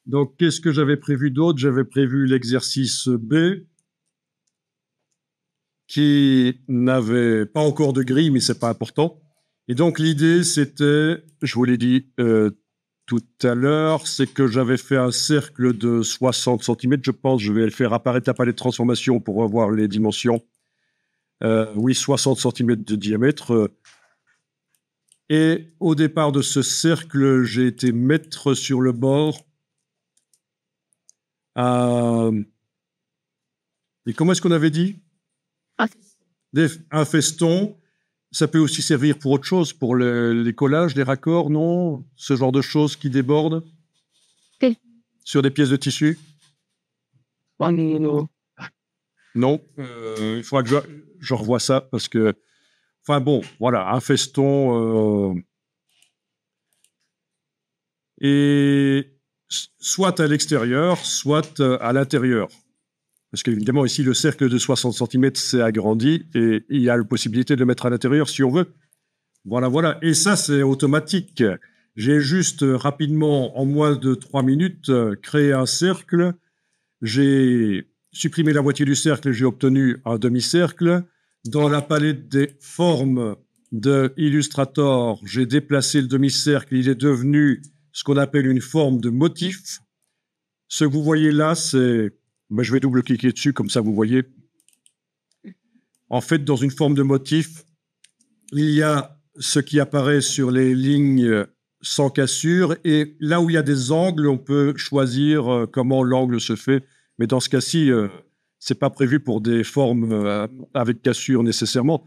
Donc, qu'est-ce que j'avais prévu d'autre? J'avais prévu l'exercice B, qui n'avait pas encore de grille, mais c'est pas important. Et donc, l'idée, c'était, je vous l'ai dit tout à l'heure, c'est que j'avais fait un cercle de 60 cm, je pense. Je vais le faire apparaître à palette de transformation pour revoir les dimensions. Oui, 60 cm de diamètre. Et au départ de ce cercle, j'ai été mettre sur le bord et comment est-ce qu'on avait dit? Un feston. Ça peut aussi servir pour autre chose, pour les collages, les raccords, non? Ce genre de choses qui débordent sur des pièces de tissu? Non. Il faudra que je revoie ça parce que, enfin bon, voilà, un feston et soit à l'extérieur, soit à l'intérieur. Parce qu'évidemment, ici, le cercle de 60 cm s'est agrandi et il y a la possibilité de le mettre à l'intérieur si on veut. Voilà, voilà. Et ça, c'est automatique. J'ai juste rapidement, en moins de 3 minutes, créé un cercle. J'ai supprimé la moitié du cercle, j'ai obtenu un demi-cercle. Dans la palette des formes de Illustrator, j'ai déplacé le demi-cercle. Il est devenu ce qu'on appelle une forme de motif. Ce que vous voyez là, c'est... Ben, je vais double-cliquer dessus, comme ça vous voyez. En fait, dans une forme de motif, il y a ce qui apparaît sur les lignes sans cassure, et là où il y a des angles, on peut choisir comment l'angle se fait. Mais dans ce cas-ci, c'est pas prévu pour des formes avec cassure nécessairement.